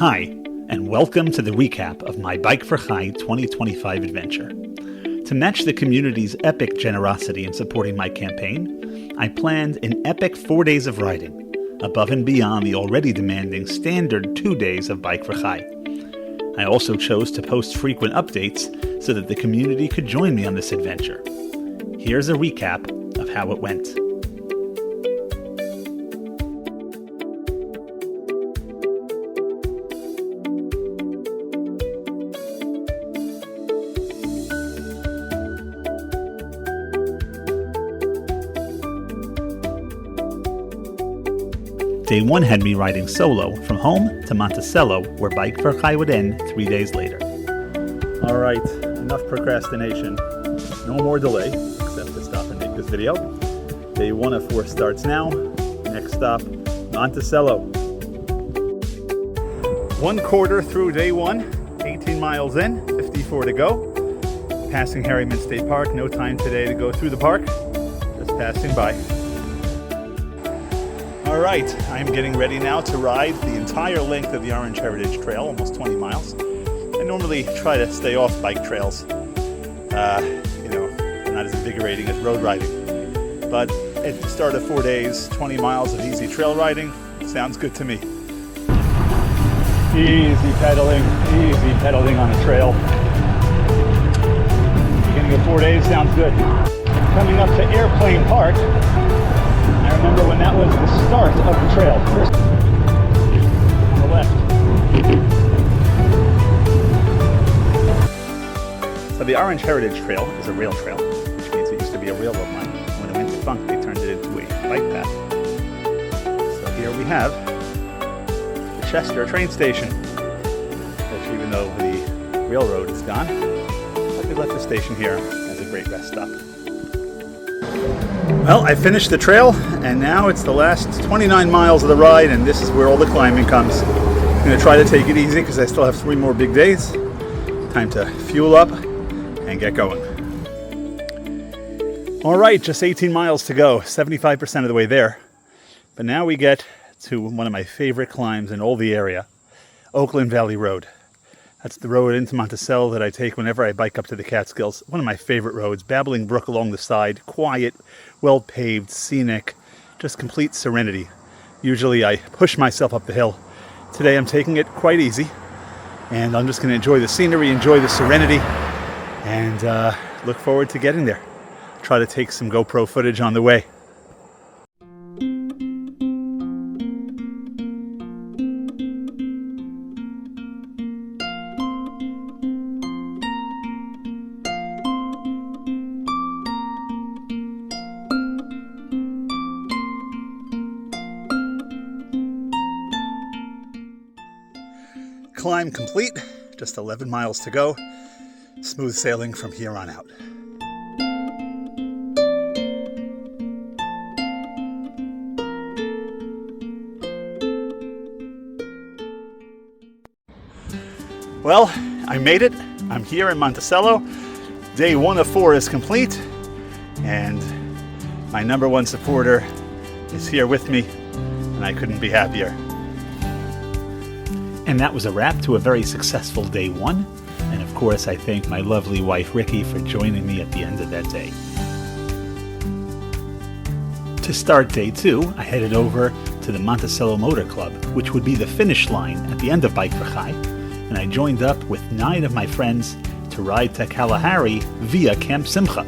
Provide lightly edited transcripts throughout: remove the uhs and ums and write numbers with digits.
Hi, and welcome to the recap of my Bike4Chai 2025 adventure. To match the community's epic generosity in supporting my campaign, I planned an epic 4 days of riding, above and beyond the already demanding standard 2 days of Bike4Chai. I also chose to post frequent updates so that the community could join me on this adventure. Here's a recap of how it went. Day 1 had me riding solo from home to Monticello, where Bike4Chai would end 3 days later. All right, enough procrastination. No more delay, except to stop and make this video. Day 1 of 4 starts now. Next stop, Monticello. 1/4 through day 1, 18 miles in, 54 to go. Passing Harriman State Park, no time today to go through the park, just passing by. All right, I'm getting ready now to ride the entire length of the Orange Heritage Trail, almost 20 miles. I normally try to stay off bike trails. They're not as invigorating as road riding. But at the start of 4 days, 20 miles of easy trail riding sounds good to me. Easy pedaling on a trail. Beginning of 4 days sounds good. Coming up to Airplane Park. I remember when that was the start of the trail. First, on the left. So the Orange Heritage Trail is a rail trail, which means it used to be a railroad line. When it went defunct, they turned it into a bike path. So here we have the Chester train station, which even though the railroad is gone, they left the station here as a great rest stop. Well, I finished the trail, and now it's the last 29 miles of the ride, and this is where all the climbing comes. I'm going to try to take it easy because I still have 3 more big days. Time to fuel up and get going. All right, just 18 miles to go, 75% of the way there. But now we get to one of my favorite climbs in all the area, Oakland Valley Road. That's the road into Monticello that I take whenever I bike up to the Catskills. One of my favorite roads, babbling brook along the side, quiet, well-paved, scenic, just complete serenity. Usually I push myself up the hill. Today I'm taking it quite easy, and I'm just going to enjoy the scenery, enjoy the serenity, and look forward to getting there. Try to take some GoPro footage on the way. Climb complete, just 11 miles to go. Smooth sailing from here on out. Well, I made it. I'm here in Monticello. Day 1 of 4 is complete, and my number 1 supporter is here with me, and I couldn't be happier. And that was a wrap to a very successful day 1. And of course, I thank my lovely wife, Ricky, for joining me at the end of that day. To start day 2, I headed over to the Monticello Motor Club, which would be the finish line at the end of Bike4Chai. And I joined up with 9 of my friends to ride to Kalahari via Camp Simcha.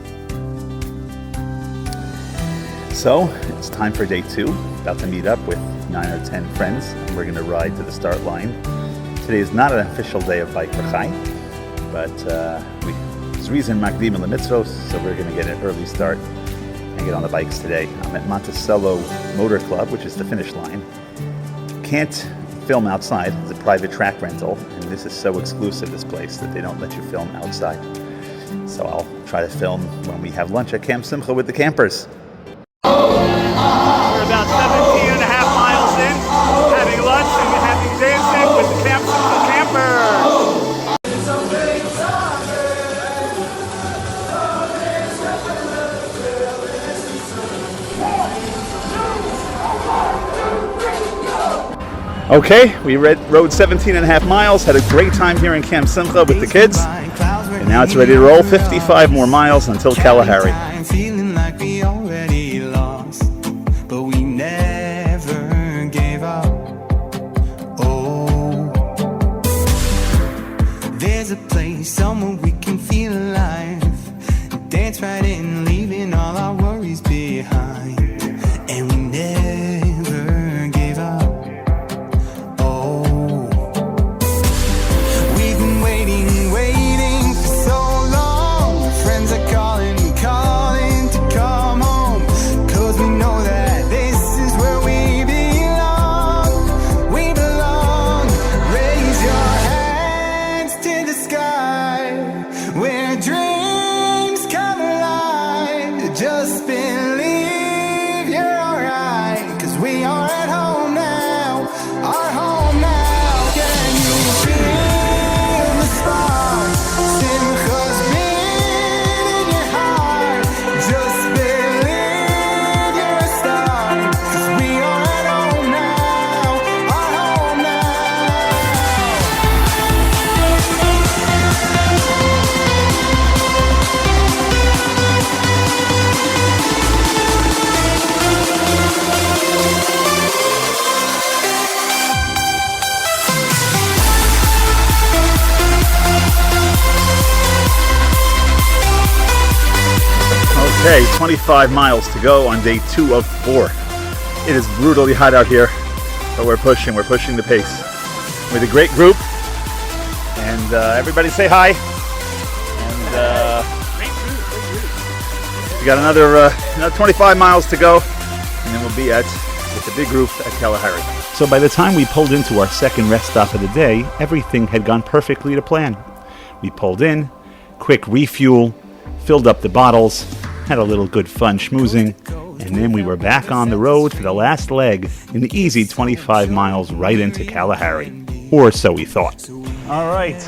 So, it's time for day 2. About to meet up with 9 or 10 friends, and we're going to ride to the start line. Today is not an official day of Bike4Chai, but there's reason Makdim and Lemitzvos, so we're going to get an early start and get on the bikes today. I'm at Monticello Motor Club, which is the finish line. Can't film outside. It's a private track rental, and this is so exclusive, this place, that they don't let you film outside. So I'll try to film when we have lunch at Camp Simcha with the campers. We're about 17 and a half miles in, having lunch and having dancing with the Camp Simcha campers. Okay, we rode 17 and a half miles, had a great time here in Camp Simcha with the kids, and now it's ready to roll 55 more miles until Kalahari. Feeling like we already lost, but we never gave up. Oh, there's a place somewhere we can feel alive, dance right in, leaving all our worries behind, and we never gave up. Oh, we've been waiting for so long. Friends are calling to come home, 'cause we know that this is where we belong. We belong. Raise your hands to the sky, where dreams come alive. Just believe you're alright, 'cause we are at home now, our home now. Can you feel the spark? Simcha's beat in your heart. Just believe you're a star, 'cause we are at home now, our home now. Okay, 25 miles to go on day 2 of 4. It is brutally hot out here, but we're pushing the pace. With a great group, and everybody say hi. And we got another 25 miles to go, and then we'll be with the big group at Kalahari. So by the time we pulled into our second rest stop of the day, everything had gone perfectly to plan. We pulled in, quick refuel, filled up the bottles, had a little good fun schmoozing, and then we were back on the road for the last leg in the easy 25 miles right into Kalahari. Or so we thought. All right.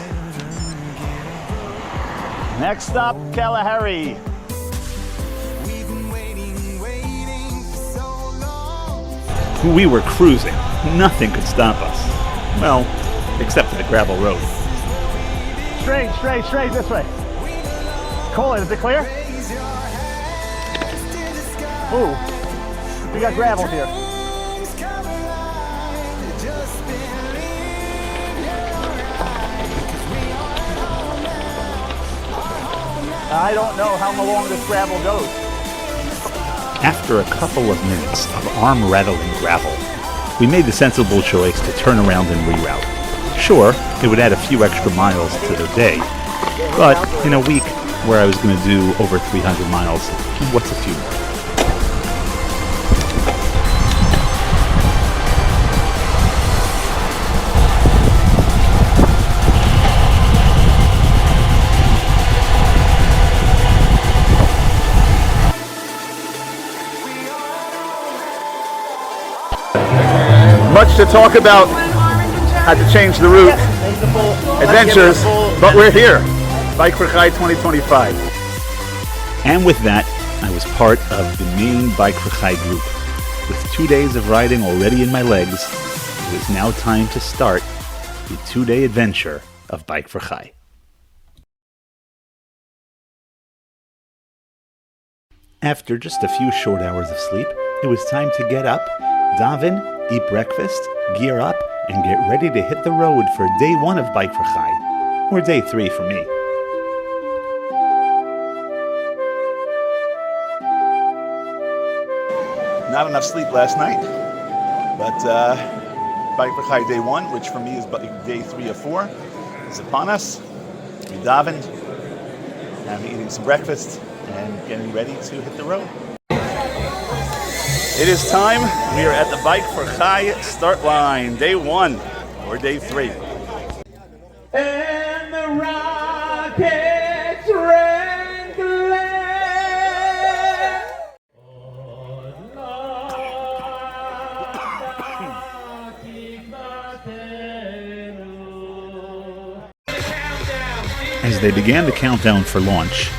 Next stop, Kalahari. We've been waiting for so long. We were cruising. Nothing could stop us. Well, except for the gravel road. Straight this way. Colin, is it clear? Ooh, we got gravel here. I don't know how long this gravel goes. After a couple of minutes of arm-rattling gravel, we made the sensible choice to turn around and reroute. Sure, it would add a few extra miles to the day, but in a week where I was going to do over 300 miles, what's a few more? Much to talk about. Had to change the route. Adventures, but we're here. Bike4Chai 2025. And with that, I was part of the main Bike4Chai group. With 2 days of riding already in my legs, it was now time to start the 2-day adventure of Bike4Chai. After just a few short hours of sleep, it was time to get up, daven, eat breakfast, gear up, and get ready to hit the road for day 1 of Bike4Chai, or day 3 for me. Not enough sleep last night, but Bike4Chai day 1, which for me is day 3 of 4, is upon us. We davened, and I'm eating some breakfast and getting ready to hit the road. It is time. We are at the Bike4Chai start line, day 1 or day 3. And the rockets ran glad. As they began the countdown for launch,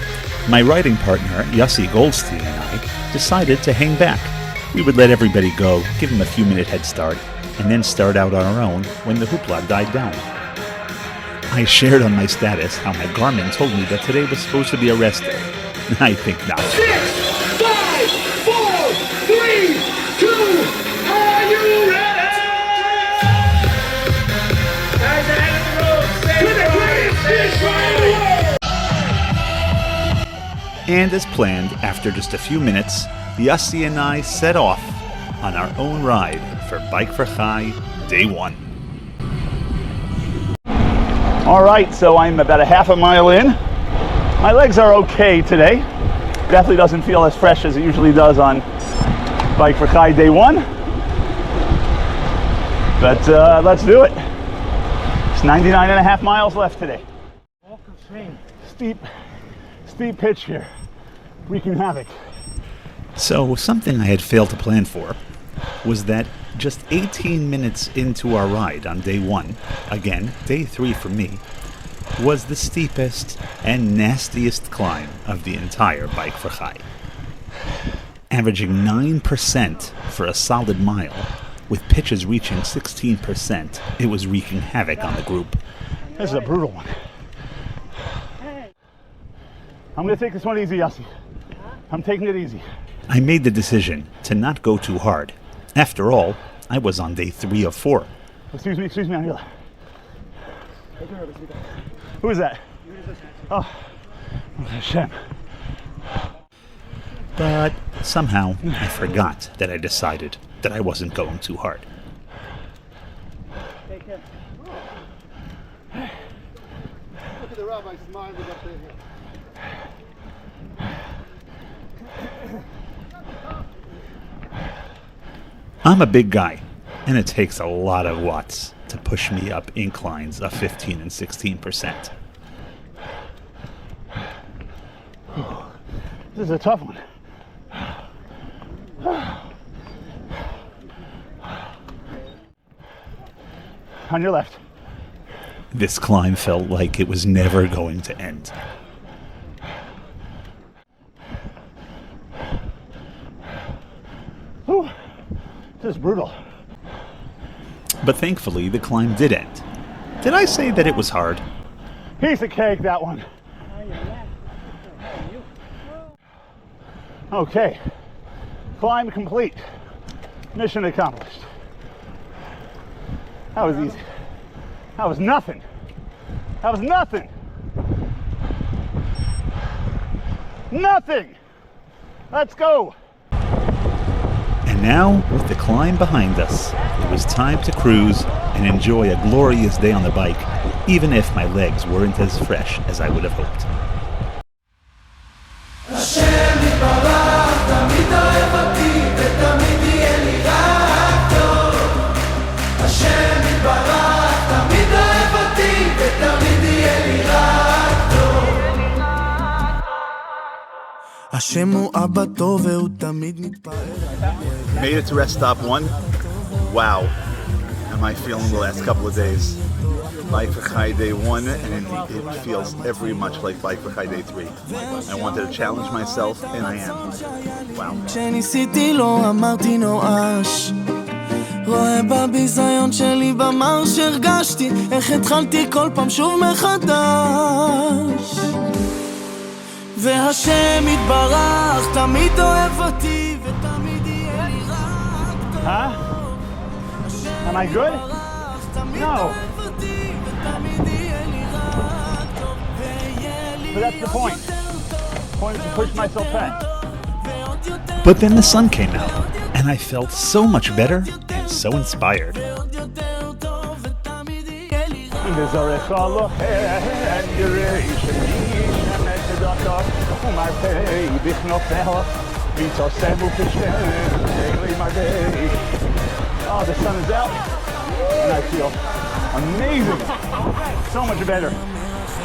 my riding partner, Yossi Goldstein, and I decided to hang back We would let everybody go, give them a few-minute head start, and then start out on our own when the hoopla died down. I shared on my status how my Garmin told me that today was supposed to be a rest day. I think not. 6, 5, 4, 3, 2, are you ready? Guys, ahead of the road. To the greatest fish right away! And as planned, after just a few minutes, Yossi and I set off on our own ride for Bike4Chai Day 1. All right, so I'm about a half a mile in. My legs are okay today. Definitely doesn't feel as fresh as it usually does on Bike4Chai Day 1. But let's do it. It's 99 and a half miles left today. Steep pitch here, wreaking havoc. So something I had failed to plan for was that just 18 minutes into our ride on day 1, again, day 3 for me, was the steepest and nastiest climb of the entire Bike4Chai. Averaging 9% for a solid mile, with pitches reaching 16%, it was wreaking havoc on the group. This is a brutal one. I'm going to take this one easy, Yossi. I'm taking it easy. I made the decision to not go too hard. After all, I was on day 3 of 4. Excuse me, Angela. Who is that? Oh, Hashem. But somehow I forgot that I decided that I wasn't going too hard. Look at the rabbi smiling up there. I'm a big guy, and it takes a lot of watts to push me up inclines of 15 and 16%. This is a tough one. On your left. This climb felt like it was never going to end. Whew. This is brutal. But thankfully, the climb did end. Did I say that it was hard? Piece of cake, that one. Okay. Climb complete. Mission accomplished. That was easy. That was nothing. That was nothing. Nothing. Let's go. And now, with the climb behind us, it was time to cruise and enjoy a glorious day on the bike, even if my legs weren't as fresh as I would have hoped. Made it to rest stop 1. Wow, am I feeling the last couple of days. Bike4Chai Day 1, and it feels every much like Bike4Chai Day 3. I wanted to challenge myself, and I am. Wow. כשניסיתי לו אמרתי נואש רואה בביזיון שלי במר שהרגשתי איך התחלתי כל פעם שוב מחדש והשם יתברך תמיד אוהב אותי ותמיד יהיה לי רק טוב Am I good? No. But that's the point. The point is to push myself back. But then the sun came out, and I felt so much better and so inspired. Oh, the sun is out, and I feel amazing. So much better.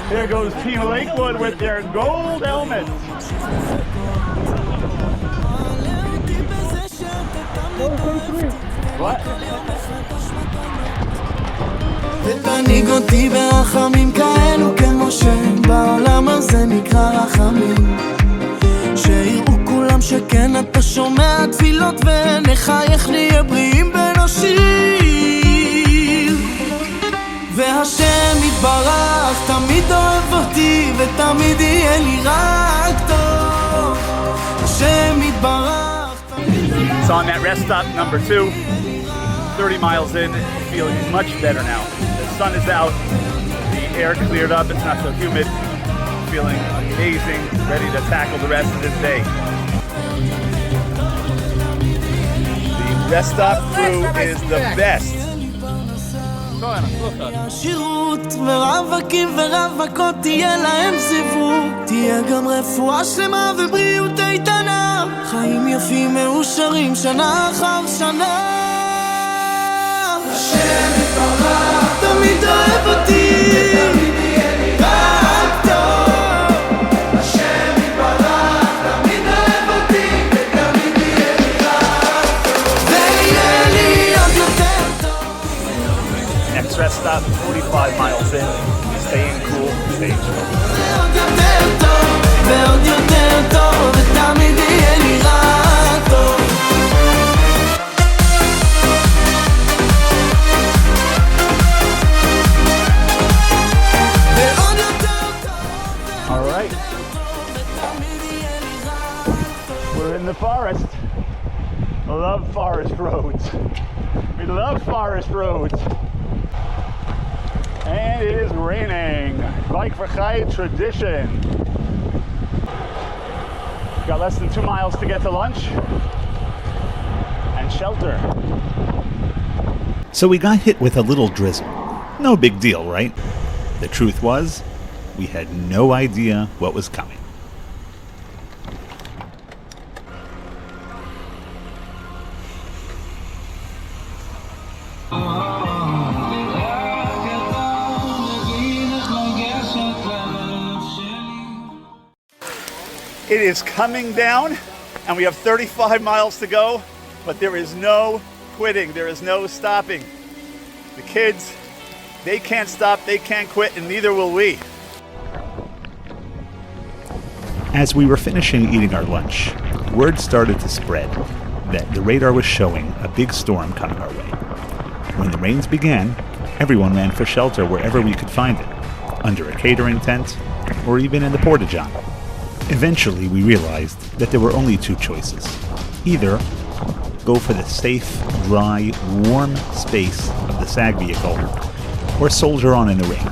There goes Team Lakewood with their gold helmets. What? ותנהיג אותי ברחמים כאלו כמו שבעולם הזה נקרא רחמים שיראו כולם שכן אתה שומע תפילות ונחייך נהיה בריאים בנושאים והשם יתברך תמיד אוהב אותי ותמיד יהיה לי רק טוב השם יתברך So on that rest stop number 2, 30 miles in, feeling much better now. The sun is out, the air cleared up, it's not so humid. Feeling amazing, ready to tackle the rest of this day. The rest stop crew is the best. שירות ורווקים ורווקות תהיה להם סיווג תהיה גם רפואה שלמה ובריאות איתנה חיים יפים מאושרים שנה אחר שנה השם יתברך תמיד אוהב אותי ותמיד יהיה לי רק טוב השם יתברך תמיד אוהב אותי ותמיד יהיה לי רק טוב ויהיה לי עוד יותר טוב Next rest stop, 45 miles in, staying cool, staying strong. ועוד יותר טוב, ועוד יותר טוב, ותמיד יהיה לי רק טוב. ועוד יותר טוב, All right, ותמיד יהיה לי רק טוב. we're in the forest. I love forest roads. We love forest roads. And it is raining. Bike4Chai tradition. Got less than 2 miles to get to lunch and shelter. So we got hit with a little drizzle. No big deal, right? The truth was, we had no idea what was coming. It is coming down, and we have 35 miles to go, but there is no quitting, there is no stopping. The kids, they can't stop, they can't quit, and neither will we. As we were finishing eating our lunch, word started to spread that the radar was showing a big storm coming our way. When the rains began, everyone ran for shelter wherever we could find it, under a catering tent, or even in the porta-john. Eventually, we realized that there were only two choices. Either go for the safe, dry, warm space of the SAG vehicle, or soldier on in the rain.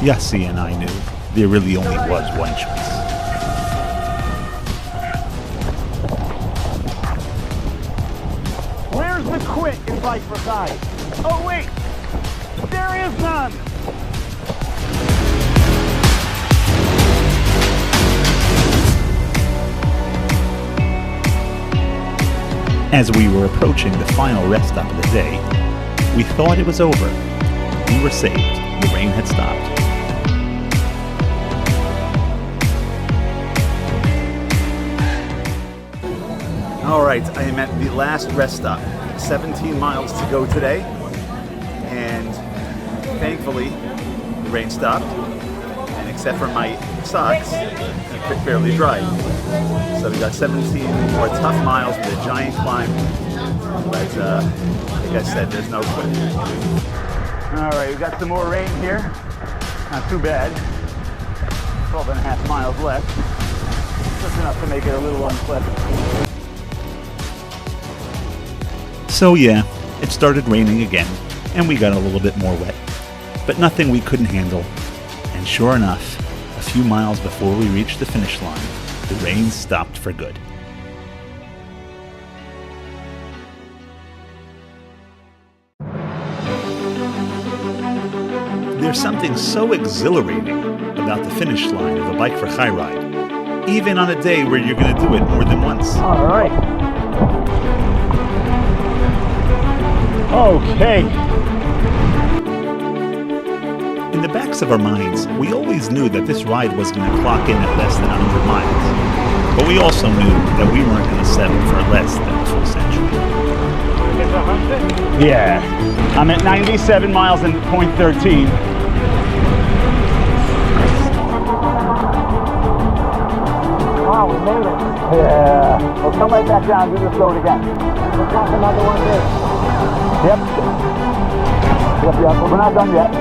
Yassi and I knew there really only was one choice. Where's the quit in Bike4Chai? Oh wait, there is none! As we were approaching the final rest stop of the day, we thought it was over. We were saved. The rain had stopped. All right, I am at the last rest stop. 17 miles to go today, and thankfully the rain stopped, and except for my socks, they're fairly dry. So we got 17 more tough miles with a giant climb, but like I said, there's no quit. All right, we got some more rain here. Not too bad. 12.5 miles left. Just enough to make it a little unpleasant. So yeah, it started raining again, and we got a little bit more wet, but nothing we couldn't handle. And sure enough, a few miles before we reached the finish line, the rain stopped for good. There's something so exhilarating about the finish line of a Bike4Chai ride, even on a day where you're going to do it more than once. All right. Okay. In the backs of our minds, we always knew that this ride was going to clock in at less than 100 miles. But we also knew that we weren't going to settle for less than a full century. Yeah. I'm at 97 miles and 0.13. Wow, we made it. Yeah, we'll come right back down and do this road again. We're talking about the one there. Yep. Yep, we're not done yet.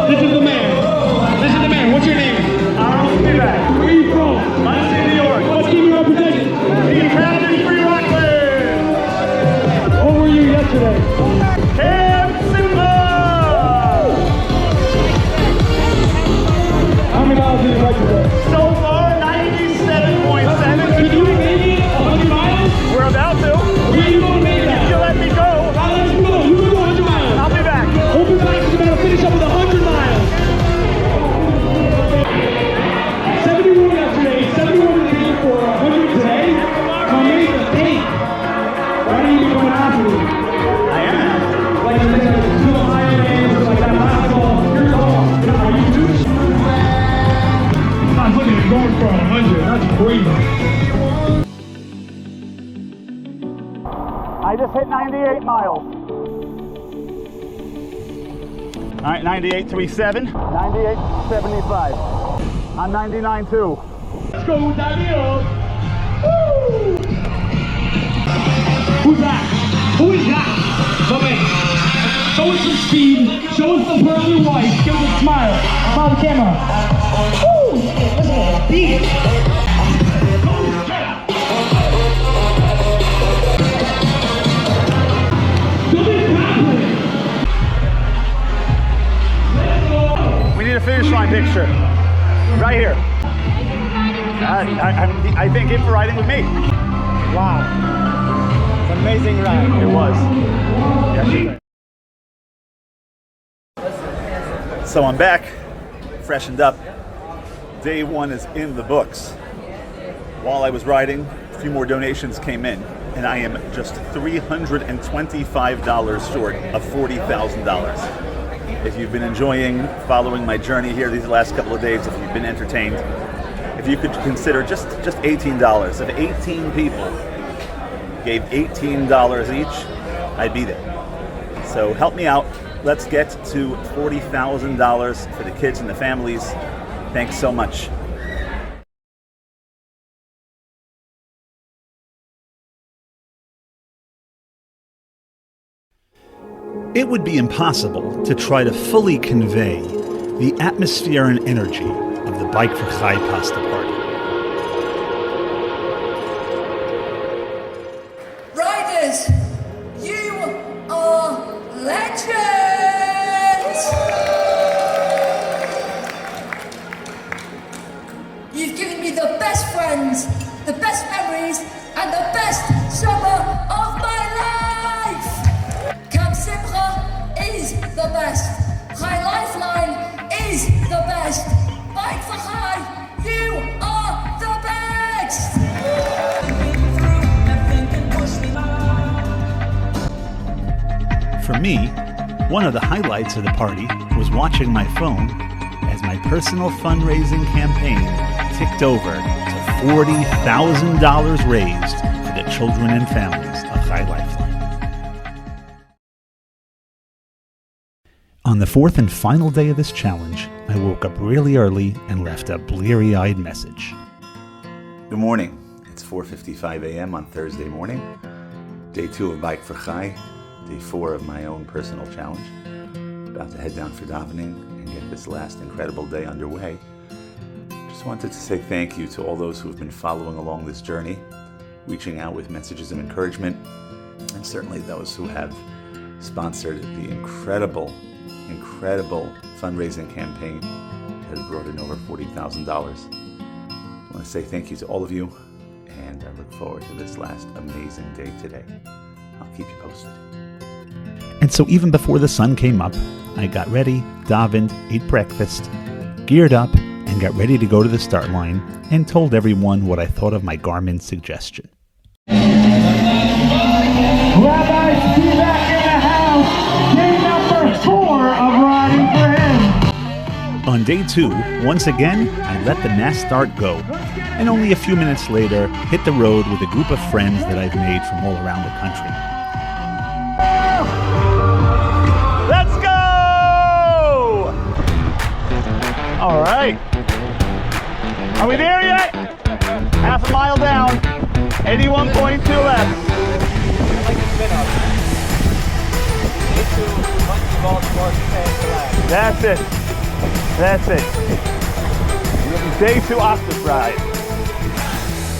This is the man. This is the man. What's your name? I'm Spivak. Where are you from? Monticello, New York. What's keeping you up to date? The Academy Free Rockland. What were you yesterday? Camp Simba. How many miles did you bike today? So far, 97.7. Did you make it 100 miles? We're about to. Where are you going to make it? If you let me go. I'll let you go. You can go 100 miles. I'll be back. We'll be back. We're going to finish up with 100 miles. 71 yesterday, 71 the day before, 100 today. So make the date. Why do you become an athlete? I am. Like you said, do the Ironmans, like that basketball. Here's all. Are you too? I'm looking at going for 100. That's crazy. I just hit 98 miles. All right, 98.37. 98.75. I'm 99 too. Let's go, Daniel. Woo! Who's that? Who is that? Come in. Show us some speed. Show us the pearly white. Give us a smile. Smile the camera. Woo! Listen to that beat. Go, get up. We need a finish line picture. Right here. I thank him for riding with me. Wow. It's an amazing ride. It was. Yeah, so I'm back, freshened up. Day one is in the books. While I was riding, a few more donations came in, and I am just $325 short of $40,000. If you've been enjoying following my journey here these last couple of days, if you've been entertained, if you could consider just $18. If 18 people gave $18 each, I'd be there. So help me out. Let's get to $40,000 for the kids and the families. Thanks so much. It would be impossible to try to fully convey the atmosphere and energy of the Bike4Chai pasta party. Riders, you are legends! You've given me the best friends, the best memories, and the best summer of my life! Camp Simba is the best. High Lifeline is the best. Bike4Chai, you are the best! For me, one of the highlights of the party was watching my phone as my personal fundraising campaign ticked over to $40,000 raised for the children and families of High Lifeline. On the fourth and final day of this challenge, I woke up really early and left a bleary-eyed message. Good morning. It's 4:55 a.m. on Thursday morning. Day 2 of Bike4Chai. Day 4 of my own personal challenge. About to head down for davening and get this last incredible day underway. Just wanted to say thank you to all those who have been following along this journey, reaching out with messages of encouragement, and certainly those who have sponsored the incredible incredible fundraising campaign that has brought in over $40,000. I want to say thank you to all of you, and I look forward to this last amazing day today. I'll keep you posted. And so even before the sun came up, I got ready, davened, ate breakfast, geared up, and got ready to go to the start line, and told everyone what I thought of my Garmin suggestion. Rabbi Spivak in the house. Day number 4 of riding for him. On day 2, once again, I let the mass start go, and only a few minutes later, hit the road with a group of friends that I've made from all around the country. Let's go! All right. Are we there yet? Half a mile down, 81.2 left. That's it. That's it. Day 2 Octopus ride.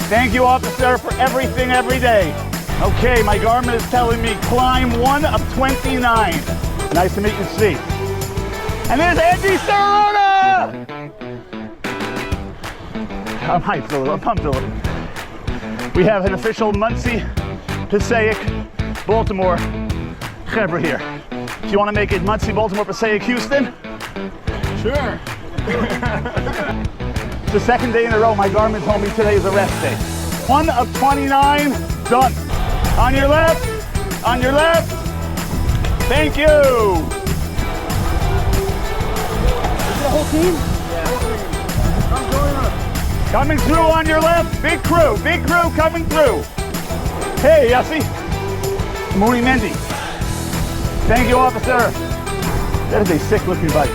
Thank you, officer, for everything every day. Okay, my Garmin is telling me climb 1 of 29. Nice to meet you, Steve. And there's Andy Serrona! I'm hyped a little, I'm pumped a little. We have an official Muncie, Passaic, Baltimore Chevra here. Do you want to make it Muncie, Baltimore, Passaic, Houston? Sure. It's the second day in a row my Garmin told me today is a rest day. 1 of 29, done. On your left, on your left. Thank you. Is the whole team? Yeah. I'm going up. Coming through on your left, big crew coming through. Hey, Yossi. Mooney Mendy. Thank you, officer. That is a sick looking bike.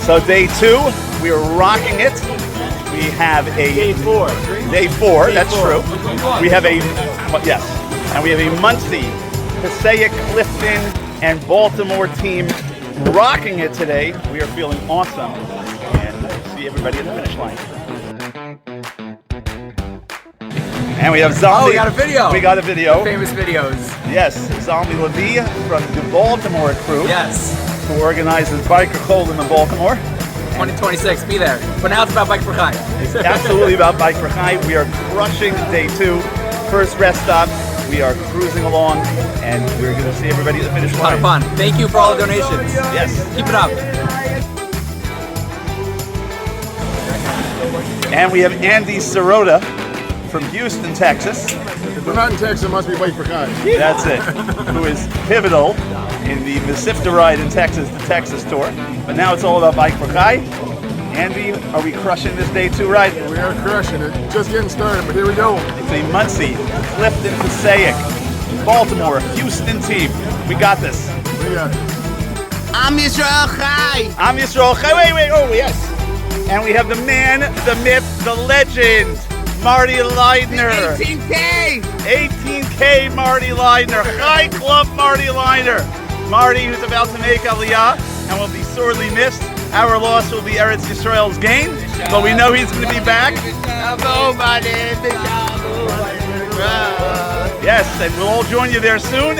So day 2, we are rocking it. We have a Day 4, that's true. We have a, yes, and we have a Muncie, Passaic, Clifton, and Baltimore team rocking it today. We are feeling awesome, and see everybody at the finish line. And we have Zombie. Oh, we got a video. We got a video. Famous videos. Yes, Zombie Levy from the Baltimore crew. Yes. Who organizes Bike4Chai in Baltimore. 2026, be there. But now it's about Bike4Chai. It's absolutely about Bike4Chai. We are crushing day 2. First rest stop. We are cruising along, and we're going to see everybody at the finish A lot line. of fun. Thank you for all the donations. Yes. Keep it up. And we have Andy Sirota from Houston, Texas. If we're not in Texas, it must be Bike4Chai. That's it. Who is pivotal in the Mesivta ride in Texas, the Texas tour. But now it's all about Bike4Chai. Andy, are we crushing this day 2 ride? We are crushing it. Just getting started, but here we go. It's a Muncie, Clifton, Passaic, Baltimore, Houston team. We got this. We got it. I'm Yisrael Chai. I'm Yisrael Chai. Wait, oh yes. And we have the man, the myth, the legend, Marty Leidner. 18K. 18K Marty Leidner. Chai Club Marty Leidner. Marty, who's about to make Aliyah and will be sorely missed. Our loss will be Eretz Yisrael's gain, but we know he's going to be back. Yes, and we'll all join you there soon.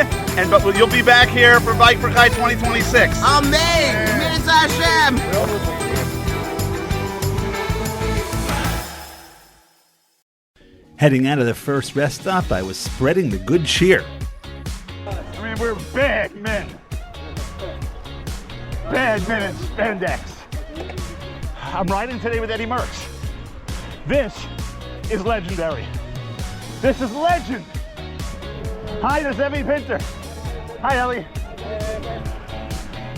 But you'll be back here for Bike4Chai 2026. Amen. Mitzvah Hashem. Heading out of the first rest stop, I was spreading the good cheer. I mean, we're bad men. Bad men in spandex. I'm riding today with Eddie Merckx. This is legendary. This is legend. Hi, there's Evie Pinter. Hi, Ellie.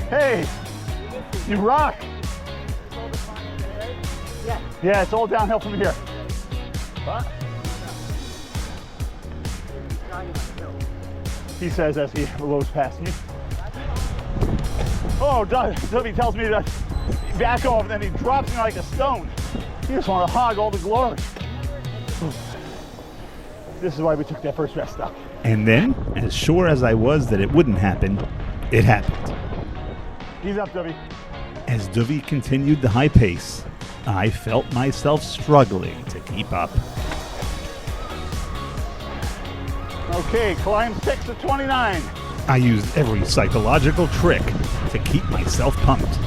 Hey, you rock. Yeah, it's all downhill from here. What? He says as he blows past me. Oh, Dubby tells me to back off, and then he drops me like a stone. He just want to hog all the glory. This is why we took that first rest stop. And then, as sure as I was that it wouldn't happen, it happened. He's up, Dubby. As Dubby continued the high pace, I felt myself struggling to keep up. Okay, climb 6 of 29. I used every psychological trick to keep myself pumped.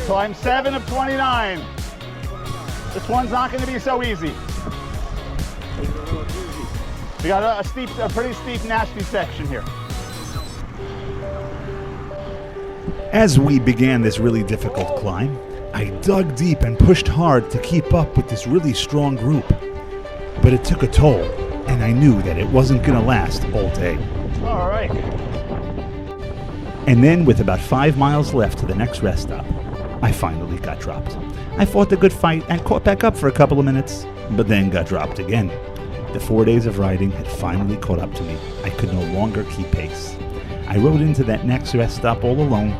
Climb 7 of 29. This one's not going to be so easy. We got a pretty steep, nasty section here. As we began this really difficult climb, I dug deep and pushed hard to keep up with this really strong group. But it took a toll, and I knew that it wasn't going to last all day. All right. And then, with about 5 miles left to the next rest stop, I finally got dropped. I fought a good fight and caught back up for a couple of minutes, but then got dropped again. The 4 days of riding had finally caught up to me. I could no longer keep pace. I rode into that next rest stop all alone.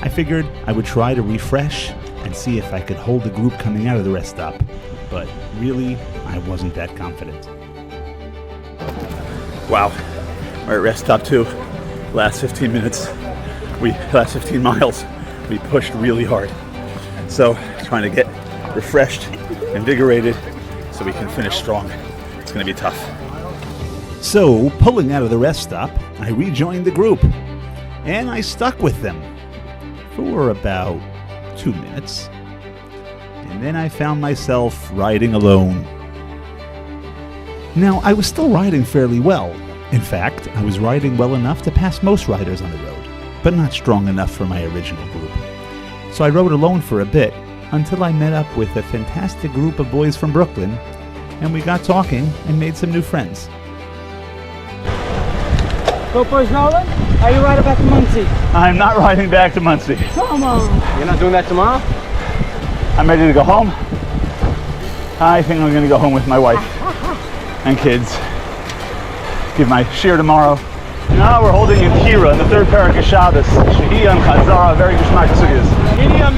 I figured I would try to refresh and see if I could hold the group coming out of the rest stop, but really, I wasn't that confident. Wow, we're at rest stop 2. Last 15 miles, we pushed really hard. So, trying to get refreshed, invigorated, so we can finish strong. It's gonna be tough. So, pulling out of the rest stop, I rejoined the group, and I stuck with them for about 2 minutes. And then I found myself riding alone. Now, I was still riding fairly well. In fact, I was riding well enough to pass most riders on the road, but not strong enough for my original group. So I rode alone for a bit until I met up with a fantastic group of boys from Brooklyn, and we got talking and made some new friends. GoPro's rolling? Are you riding back to Muncie? I'm not riding back to Muncie. Come on. You're not doing that tomorrow? I'm ready to go home. I think I'm going to go home with my wife and kids. Give my shir tomorrow. Now we're holding in Kira in the third parak of Shabbos. Shehiyah and Chazara, very geschmack sugyas. Medium.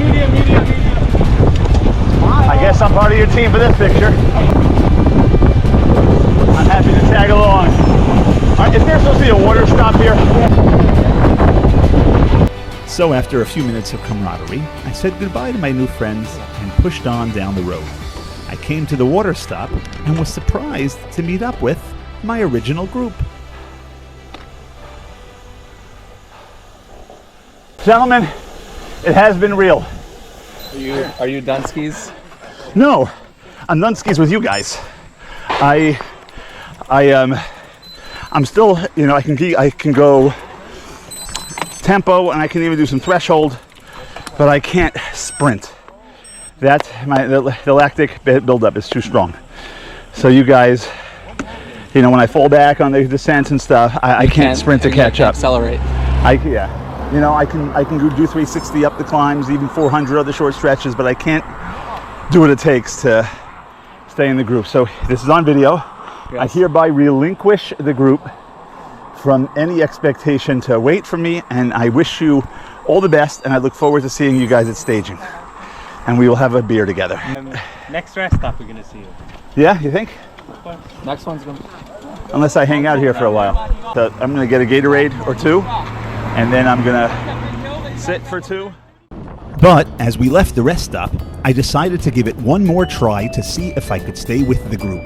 I guess I'm part of your team for this picture. I'm happy to tag along. All right, is there supposed to be a water stop here? So after a few minutes of camaraderie, I said goodbye to my new friends and pushed on down the road. I came to the water stop and was surprised to meet up with my original group. Gentlemen, it has been real. Are you Dunskies? No, I'm done skis with you guys. I'm still, I can go tempo and I can even do some threshold, but I can't sprint. The lactic buildup is too strong. So you guys, when I fall back on the descents and stuff, I can't sprint to catch up. Accelerate. I can do 360 up the climbs, even 400 other short stretches, but I can't do what it takes to stay in the group. So this is on video. Yes. I hereby relinquish the group from any expectation to wait for me, and I wish you all the best, and I look forward to seeing you guys at staging. And we will have a beer together. Next rest stop we're gonna see you. Yeah, you think? Next one's gonna. Unless I hang out here for a while. So I'm gonna get a Gatorade or two, and then I'm gonna sit for 2. But as we left the rest stop, I decided to give it one more try to see if I could stay with the group.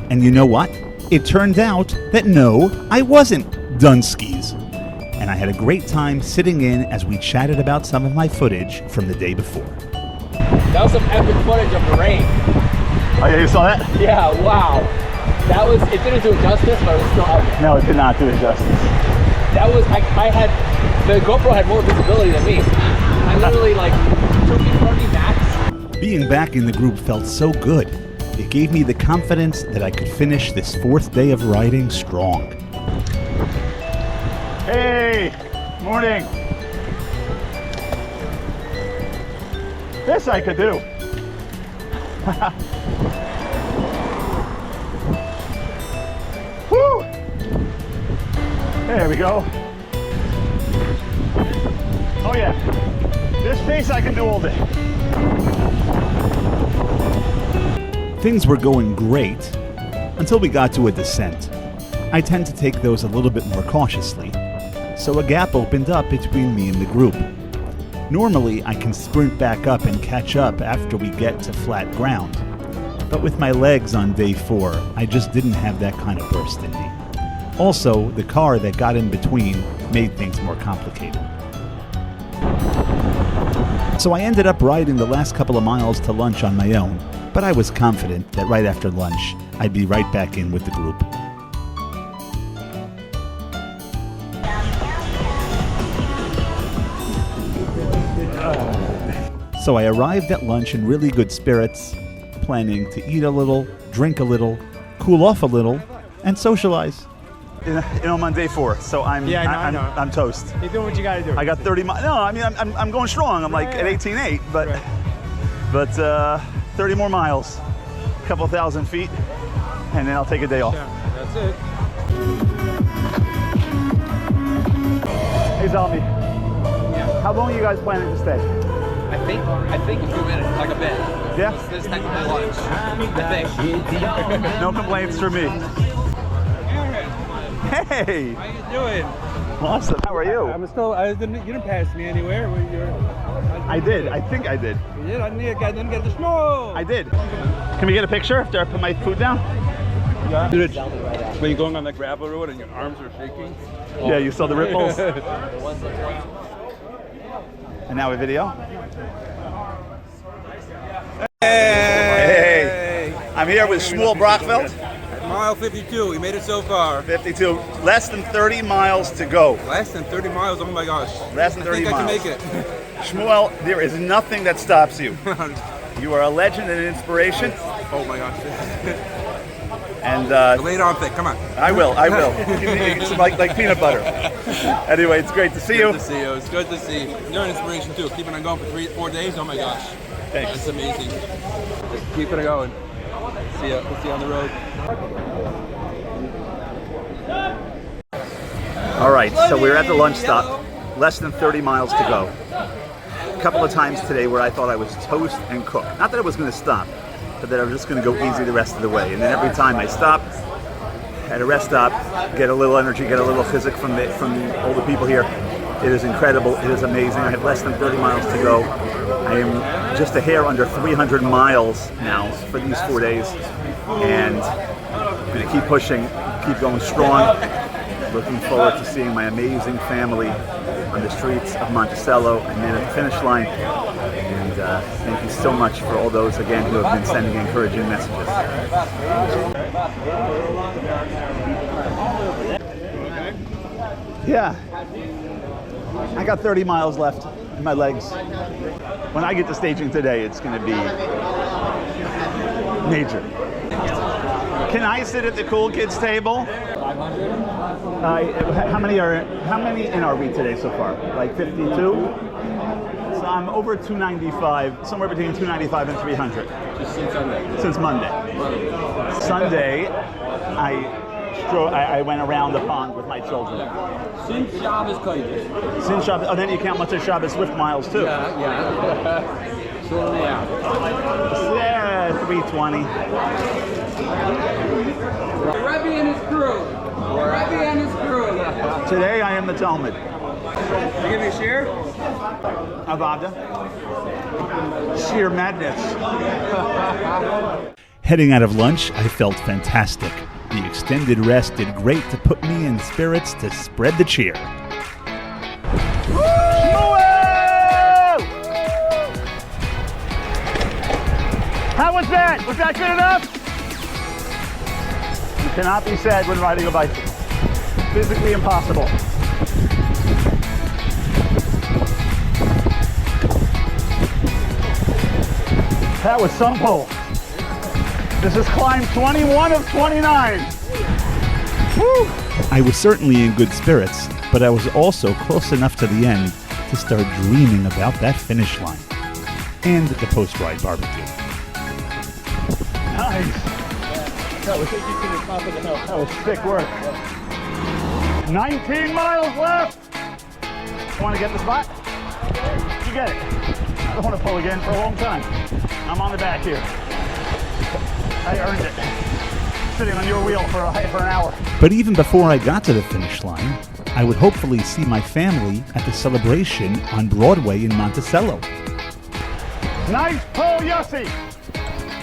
And you know what? It turned out that no, I wasn't done skis. And I had a great time sitting in as we chatted about some of my footage from the day before. That was some epic footage of the rain. Oh yeah, you saw that? Yeah, wow. It didn't do it justice, but it was still epic. No, it did not do it justice. The GoPro had more visibility than me. I literally 2 feet from me max. Being back in the group felt so good. It gave me the confidence that I could finish this 4th day of riding strong. Hey, morning. This I could do. Woo! There we go. Oh yeah, this pace I can do all day. Things were going great until we got to a descent. I tend to take those a little bit more cautiously, so a gap opened up between me and the group. Normally, I can sprint back up and catch up after we get to flat ground. But with my legs on day 4, I just didn't have that kind of burst in me. Also, the car that got in between made things more complicated. So I ended up riding the last couple of miles to lunch on my own, but I was confident that right after lunch, I'd be right back in with the group. So I arrived at lunch in really good spirits, planning to eat a little, drink a little, cool off a little, and socialize. I'm on day 4, so I'm toast. You're doing what you gotta do. I got 30 miles. No, I mean I'm going strong. I'm like at 18.8, but 30 more miles, a couple thousand feet, and then I'll take a day off. That's it. Hey Zalmi, how long are you guys planning to stay? I think a few minutes, like a bit. Yeah? This is technically lunch. I think. No complaints from me. Hey! How you doing? Awesome. How are you? You didn't pass me anywhere. I did. I think I did. You did? I didn't get the snow. I did. Can we get a picture after I put my food down? Yeah. When you're going on the gravel road and your arms are shaking. Yeah, you saw the ripples. And now a video. Hey! I'm here with Shmuel Brockfeld. Mile 52, we made it so far. 52, less than 30 miles to go. Less than 30 miles, oh my gosh. Less than 30 I miles. think I can make it. Shmuel, there is nothing that stops you. You are a legend and an inspiration. Oh my gosh. And Lay it on thick, come on. I will. It's like peanut butter. Anyway, it's great to see you. Good to see you, it's good to see you. You're an inspiration too, keeping on going for 4 days, oh my gosh. Thanks. That's amazing. Just keeping it going. See you, we'll see you on the road. All right, so we're at the lunch stop, less than 30 miles to go. A couple of times today where I thought I was toast and cooked. Not that I was going to stop, but that I was just going to go easy the rest of the way. And then every time I stopped at a rest stop, get a little energy, get a little physic from all the people here. It is incredible. It is amazing. I have less than 30 miles to go. I am just a hair under 300 miles now for these 4 days. And I'm going to keep pushing, keep going strong. Looking forward to seeing my amazing family on the streets of Monticello and then at the finish line. And thank you so much for all those, again, who have been sending encouraging messages. Yeah. I got 30 miles left in my legs. When I get to staging today, it's going to be major. Can I sit at the cool kids table? 500. How many in are we today so far? Like 52? So I'm over 295, somewhere between 295 and 300. Just since Sunday. Since Monday. Sunday, I went around the pond with my children. Since Shabbos Kodesh. Since Shabbos, oh, then you count Motzei Shabbos Swift miles too. Yeah. So Yeah, 320. Rebbe and his crew. Rebbe and his crew. Today I am the Talmud. You give me a share? Avada. Sheer madness. Heading out of lunch, I felt fantastic. The extended rest did great to put me in spirits to spread the cheer. How was that? Was that good enough? It cannot be said when riding a bike. Physically impossible. That was some pull. This is climb 21 of 29. Woo! I was certainly in good spirits, but I was also close enough to the end to start dreaming about that finish line and the post-ride barbecue. Nice. That was sick work. 19 miles left. Want to get the spot? You get it. I don't want to pull again for a long time. I'm on the back here. I earned it. Sitting on your wheel for an hour. But even before I got to the finish line, I would hopefully see my family at the celebration on Broadway in Monticello. Nice pull, Yossi.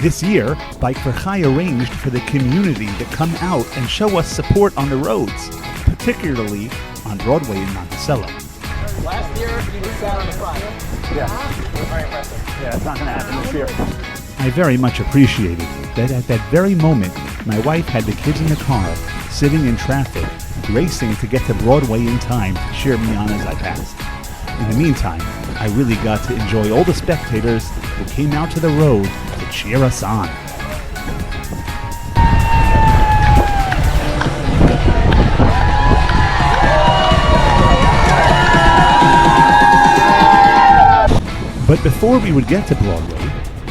This year, Bike4Chai arranged for the community to come out and show us support on the roads, particularly on Broadway in Monticello. Last year, you sat on the front. Yeah. Very impressive. Yeah, it's not going to happen this year. I very much appreciated that at that very moment, my wife had the kids in the car, sitting in traffic, racing to get to Broadway in time to cheer me on as I passed. In the meantime, I really got to enjoy all the spectators who came out to the road to cheer us on. But before we would get to Broadway,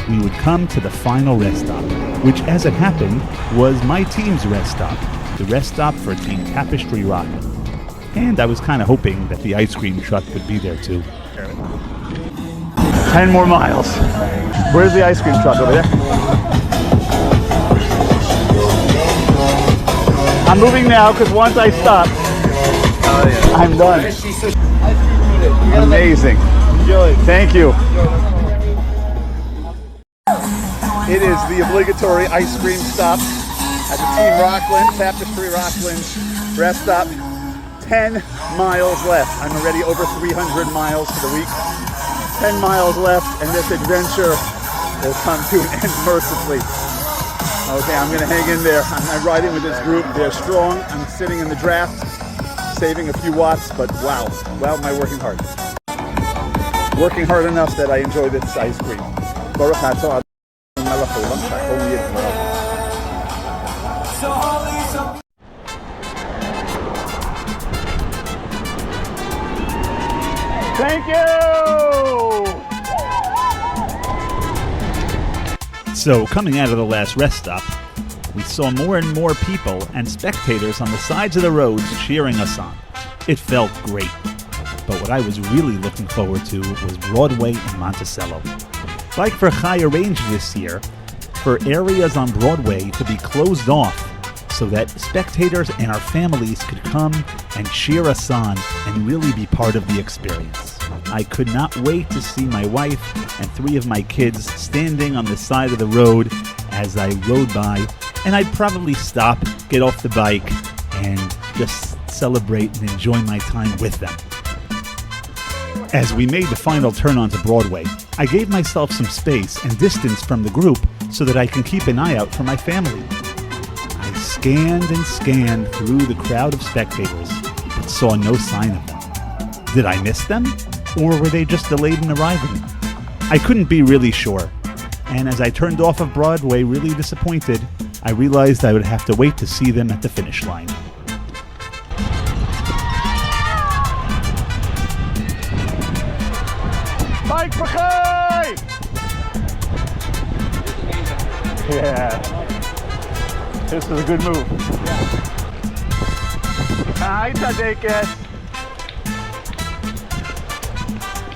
we would come to the final rest stop, which, as it happened, was my team's rest stop, the rest stop for Team Tapestry Rocket. And I was kind of hoping that the ice cream truck would be there too. 10 more miles. Where's the ice cream truck? Over there? I'm moving now because once I stop, I'm done. Amazing. Thank you. It is the obligatory ice cream stop at the Team Rockland, Tapestry Rockland rest stop. 10 miles left. I'm already over 300 miles for the week. 10 miles left and this adventure will come to an end mercifully. Okay, I'm gonna hang in there. I'm riding with this group. They're strong. I'm sitting in the draft, saving a few watts, but wow, am I working hard. Working hard enough that I enjoy this ice cream. Baruch atah Adonai melech haolam she'akol nהיה b'dvarav. Thank you! So, coming out of the last rest stop, we saw more and more people and spectators on the sides of the roads cheering us on. It felt great. But what I was really looking forward to was Broadway in Monticello. Bike4Chai arranged this year for areas on Broadway to be closed off so that spectators and our families could come and cheer us on and really be part of the experience. I could not wait to see my wife and 3 of my kids standing on the side of the road as I rode by, and I'd probably stop, get off the bike, and just celebrate and enjoy my time with them. As we made the final turn onto Broadway, I gave myself some space and distance from the group so that I can keep an eye out for my family. I scanned and scanned through the crowd of spectators, but saw no sign of them. Did I miss them? Or were they just delayed in arriving? I couldn't be really sure. And as I turned off of Broadway really disappointed, I realized I would have to wait to see them at the finish line. Bike4Chai! Yeah. This is a good move. Hi, Tadekes.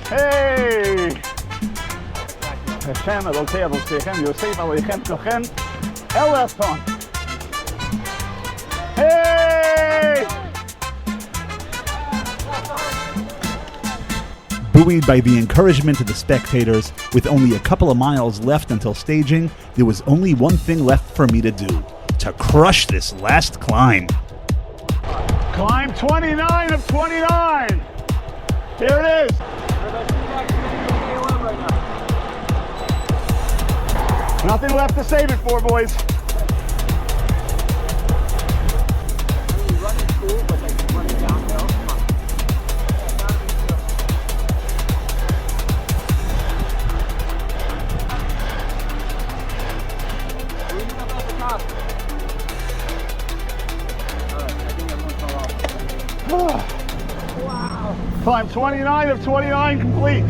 Hey! Hashem Elokei Avotechem Yosef Aleichem Tochem Elephant. Hey! Buoyed by the encouragement of the spectators, with only a couple of miles left until staging, there was only one thing left for me to do: to crush this last climb. Climb 29 of 29. Here it is. Nothing left to save it for, boys. Climb 29 of 29 complete.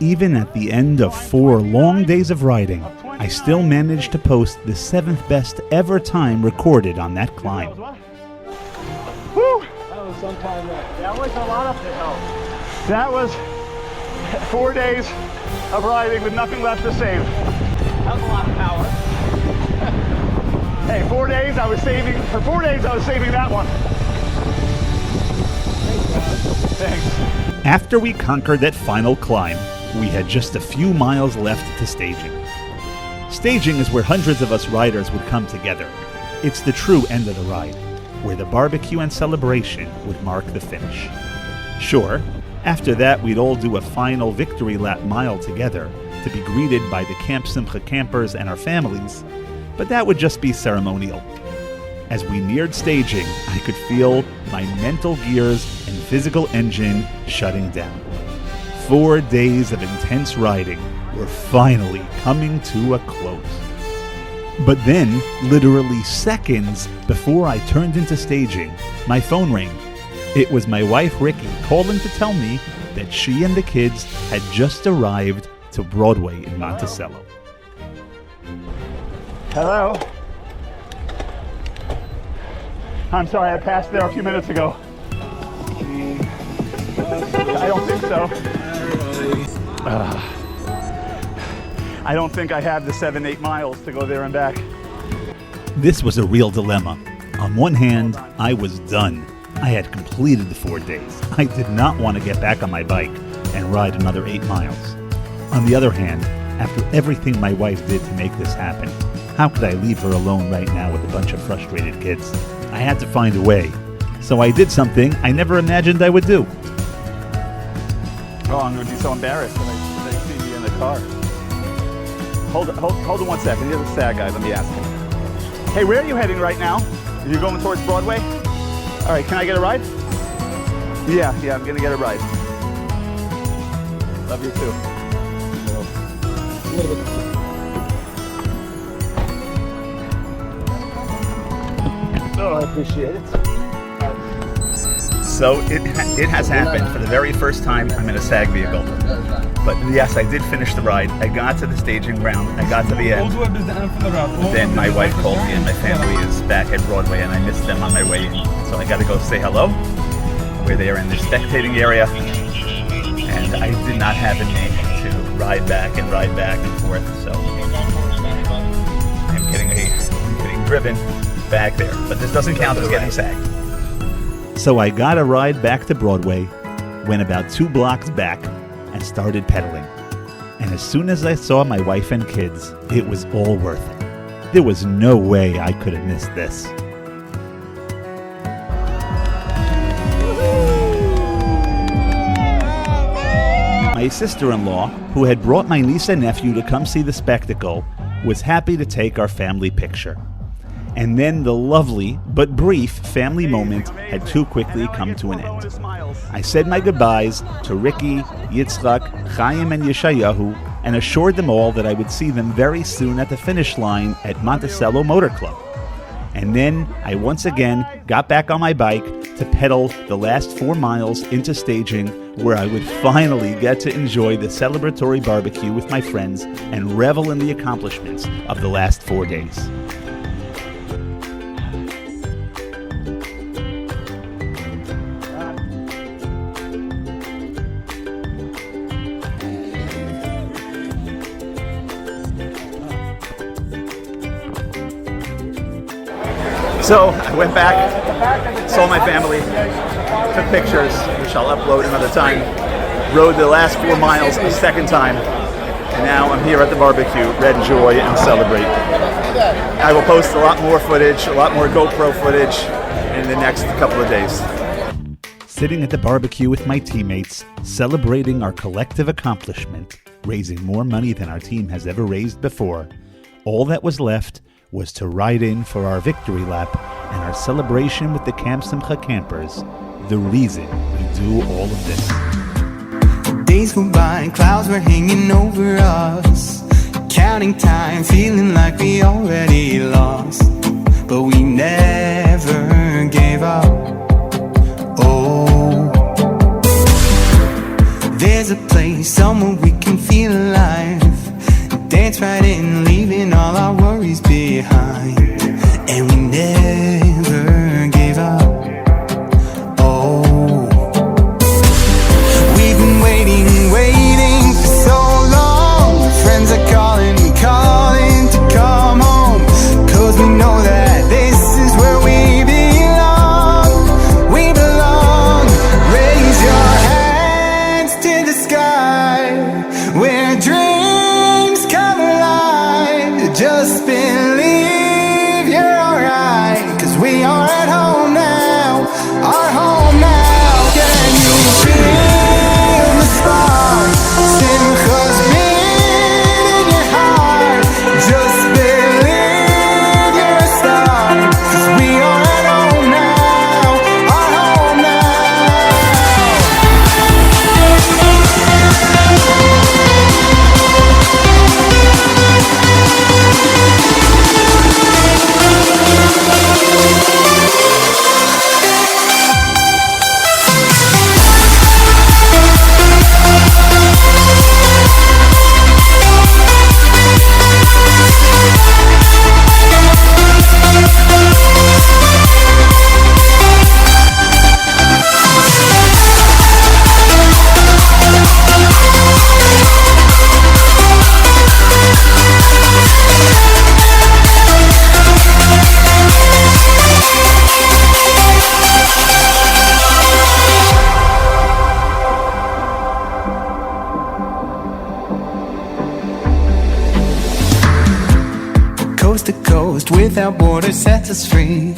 Even at the end of 4 long days of riding, I still managed to post the 7th best ever time recorded on that climb. Woo! That was some time left. That was a lot of help. That was 4 days of riding with nothing left to save. That was a lot of power. Hey, 4 days I was saving, for 4 days I was saving that one. Thanks. After we conquered that final climb, we had just a few miles left to staging. Staging is where hundreds of us riders would come together. It's the true end of the ride, where the barbecue and celebration would mark the finish. Sure, after that we'd all do a final victory lap mile together to be greeted by the Camp Simcha campers and our families, but that would just be ceremonial. As we neared staging, I could feel my mental gears and physical engine shutting down. 4 days of intense riding were finally coming to a close. But then, literally seconds before I turned into staging, my phone rang. It was my wife Ricky calling to tell me that she and the kids had just arrived to Broadway in Monticello. Hello. I'm sorry, I passed there a few minutes ago. I don't think so. I don't think I have the 7-8 miles to go there and back. This was a real dilemma. On one hand, I was done. I had completed the 4 days. I did not want to get back on my bike and ride another 8 miles. On the other hand, after everything my wife did to make this happen, how could I leave her alone right now with a bunch of frustrated kids? I had to find a way. So I did something I never imagined I would do. Oh, I'm going to be so embarrassed when they see me in the car. Hold on 1 second. Here's a sad guy. Let me ask him. Hey, where are you heading right now? Are you going towards Broadway? All right, can I get a ride? Yeah, I'm going to get a ride. Love you too. Oh, I appreciate it. So it has happened. For the very first time, I'm in a SAG vehicle. But yes, I did finish the ride. I got to the staging ground. I got to the end. Then my wife called me and my family is back at Broadway and I missed them on my way in. So I got to go say hello. We're there in the spectating area. And I did not have it in me to ride back and forth. So I'm getting driven back there. But this doesn't count as getting SAG. So I got a ride back to Broadway, went about 2 blocks back, and started pedaling. And as soon as I saw my wife and kids, it was all worth it. There was no way I could have missed this. My sister-in-law, who had brought my niece and nephew to come see the spectacle, was happy to take our family picture. And then the lovely but brief family moment had too quickly come to an end. I said my goodbyes to Ricky, Yitzchak, Chaim, and Yeshayahu, and assured them all that I would see them very soon at the finish line at Monticello Motor Club. And then I once again got back on my bike to pedal the last 4 miles into staging, where I would finally get to enjoy the celebratory barbecue with my friends and revel in the accomplishments of the last 4 days. So I went back, saw my family, took pictures, which I'll upload another time, rode the last 4 miles a second time, and now I'm here at the barbecue, red joy and celebrate. I will post a lot more footage, a lot more GoPro footage in the next couple of days. Sitting at the barbecue with my teammates, celebrating our collective accomplishment, raising more money than our team has ever raised before, all that was left was to ride in for our victory lap and our celebration with the Camp Simcha campers, the reason we do all of this. Days go by and clouds were hanging over us, counting time, feeling like we already lost, but we never gave up. Oh, there's a place somewhere we can feel alive, dance right in, leaving all our worries behind. And we never gave up. Oh, we've been waiting for so long. Friends are calling to come home, 'cause we know that this is where we belong. without borders sets us free.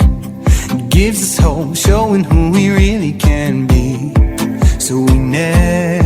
Gives us hope, showing who we really can be. So we never